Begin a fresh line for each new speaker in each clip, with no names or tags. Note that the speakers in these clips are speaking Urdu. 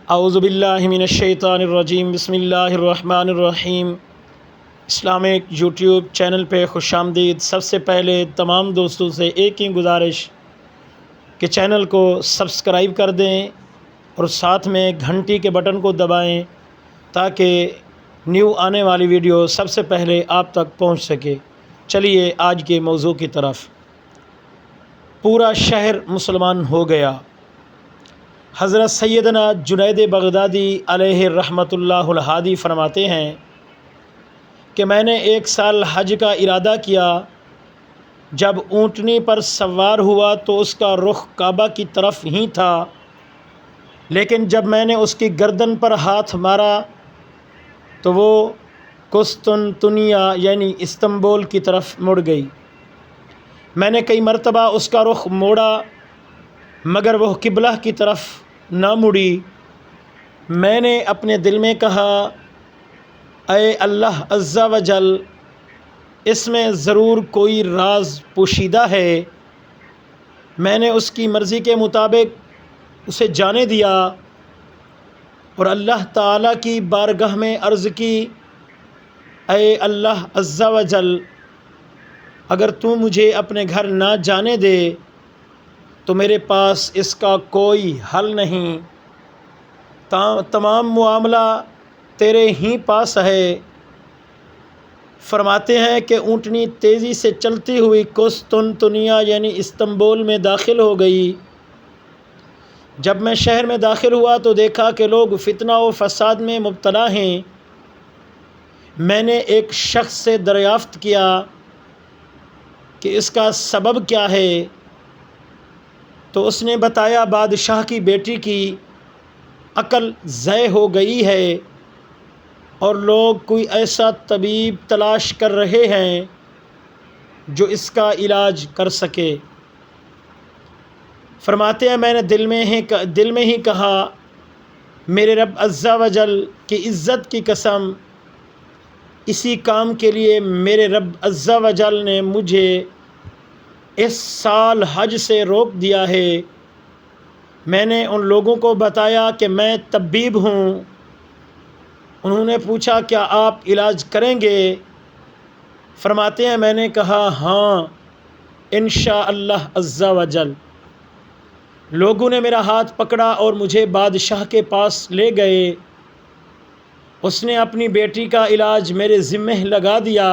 اعوذ باللہ من الشیطان الرجیم، بسم اللہ الرحمن الرحیم۔ اسلامک یوٹیوب چینل پہ خوش آمدید۔ سب سے پہلے تمام دوستوں سے ایک ہی گزارش کہ چینل کو سبسکرائب کر دیں اور ساتھ میں گھنٹی کے بٹن کو دبائیں تاکہ نیو آنے والی ویڈیو سب سے پہلے آپ تک پہنچ سکے۔ چلیے آج کے موضوع کی طرف۔ پورا شہر مسلمان ہو گیا۔ حضرت سیدنا جنید بغدادی علیہ رحمۃ اللہ الہادی فرماتے ہیں کہ میں نے ایک سال حج کا ارادہ کیا۔ جب اونٹنی پر سوار ہوا تو اس کا رخ کعبہ کی طرف ہی تھا، لیکن جب میں نے اس کی گردن پر ہاتھ مارا تو وہ قسطنطنیہ یعنی استنبول کی طرف مڑ گئی۔ میں نے کئی مرتبہ اس کا رخ موڑا مگر وہ قبلہ کی طرف نہ مڑی۔ میں نے اپنے دل میں کہا، اے اللہ عز و جل، اس میں ضرور کوئی راز پوشیدہ ہے۔ میں نے اس کی مرضی کے مطابق اسے جانے دیا اور اللہ تعالیٰ کی بارگاہ میں عرض کی، اے اللہ عز و جل، اگر تو مجھے اپنے گھر نہ جانے دے تو میرے پاس اس کا کوئی حل نہیں۔ تمام معاملہ تیرے ہی پاس ہے۔ فرماتے ہیں کہ اونٹنی تیزی سے چلتی ہوئی قسطنطنیہ یعنی استنبول میں داخل ہو گئی۔ جب میں شہر میں داخل ہوا تو دیکھا کہ لوگ فتنہ و فساد میں مبتلا ہیں۔ میں نے ایک شخص سے دریافت کیا کہ اس کا سبب کیا ہے، تو اس نے بتایا، بادشاہ کی بیٹی کی عقل ضائع ہو گئی ہے اور لوگ کوئی ایسا طبیب تلاش کر رہے ہیں جو اس کا علاج کر سکے۔ فرماتے ہیں میں نے دل میں ہی کہا، میرے رب عز و جل کی عزت کی قسم، اسی کام کے لیے میرے رب عز و جل نے مجھے اس سال حج سے روک دیا ہے۔ میں نے ان لوگوں کو بتایا کہ میں طبیب ہوں۔ انہوں نے پوچھا، کیا آپ علاج کریں گے؟ فرماتے ہیں میں نے کہا، ہاں انشاءاللہ عز و جل۔ لوگوں نے میرا ہاتھ پکڑا اور مجھے بادشاہ کے پاس لے گئے۔ اس نے اپنی بیٹی کا علاج میرے ذمہ لگا دیا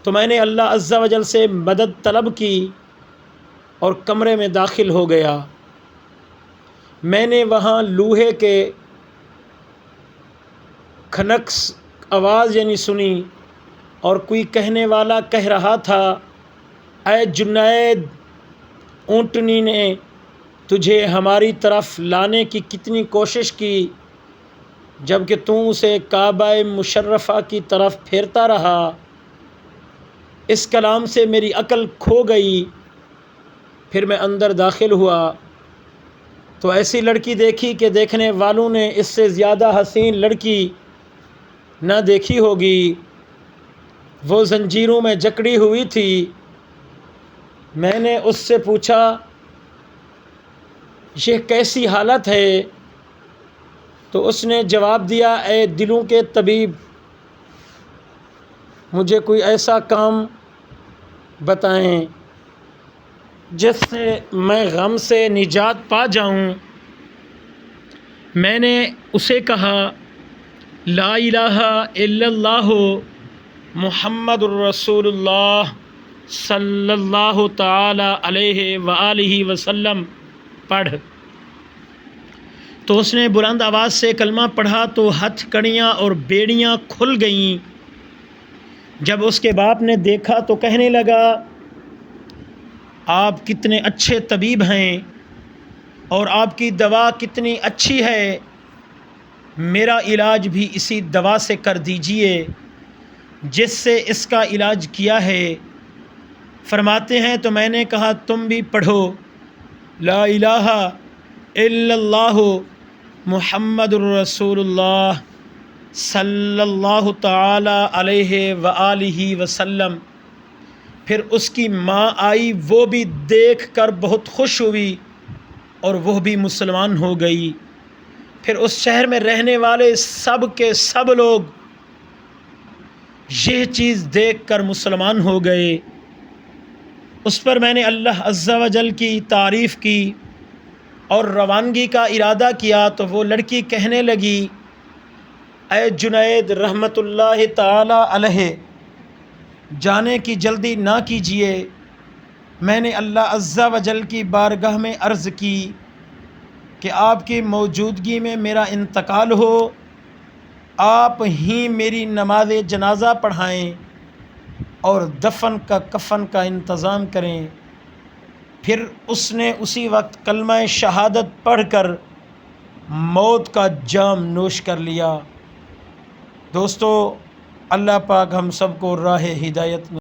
تو میں نے اللہ عز و جل سے مدد طلب کی اور کمرے میں داخل ہو گیا۔ میں نے وہاں لوہے کے کھنکس آواز سنی اور کوئی کہنے والا کہہ رہا تھا، اے جنید، اونٹنی نے تجھے ہماری طرف لانے کی کتنی کوشش کی جبکہ تو اسے کعبہ مشرفہ کی طرف پھیرتا رہا۔ اس کلام سے میری عقل کھو گئی۔ پھر میں اندر داخل ہوا تو ایسی لڑکی دیکھی کہ دیکھنے والوں نے اس سے زیادہ حسین لڑکی نہ دیکھی ہوگی۔ وہ زنجیروں میں جکڑی ہوئی تھی۔ میں نے اس سے پوچھا، یہ کیسی حالت ہے؟ تو اس نے جواب دیا، اے دلوں کے طبیب، مجھے کوئی ایسا کام بتائیں جس سے میں غم سے نجات پا جاؤں۔ میں نے اسے کہا، لا الہ الا اللہ محمد الرسول اللہ صلی اللہ تعالی علیہ وآلہ وسلم پڑھ۔ تو اس نے بلند آواز سے کلمہ پڑھا تو ہتھ کڑیاں اور بیڑیاں کھل گئیں۔ جب اس کے باپ نے دیکھا تو کہنے لگا، آپ کتنے اچھے طبیب ہیں اور آپ کی دوا کتنی اچھی ہے، میرا علاج بھی اسی دوا سے کر دیجئے جس سے اس کا علاج کیا ہے۔ فرماتے ہیں تو میں نے کہا، تم بھی پڑھو، لا الہ الا اللہ محمد الرسول اللہ صلی اللہ تعالی علیہ وآلہ وسلم۔ پھر اس کی ماں آئی، وہ بھی دیکھ کر بہت خوش ہوئی اور وہ بھی مسلمان ہو گئی۔ پھر اس شہر میں رہنے والے سب کے سب لوگ یہ چیز دیکھ کر مسلمان ہو گئے۔ اس پر میں نے اللہ عز و جل کی تعریف کی اور روانگی کا ارادہ کیا تو وہ لڑکی کہنے لگی، اے جنید رحمۃ اللہ تعالی علیہ، جانے کی جلدی نہ کیجیے، میں نے اللہ عز و جل کی بارگاہ میں عرض کی کہ آپ کی موجودگی میں میرا انتقال ہو، آپ ہی میری نماز جنازہ پڑھائیں اور دفن کا کفن کا انتظام کریں۔ پھر اس نے اسی وقت کلمہ شہادت پڑھ کر موت کا جام نوش کر لیا۔ دوستو، اللہ پاک ہم سب کو راہ ہدایت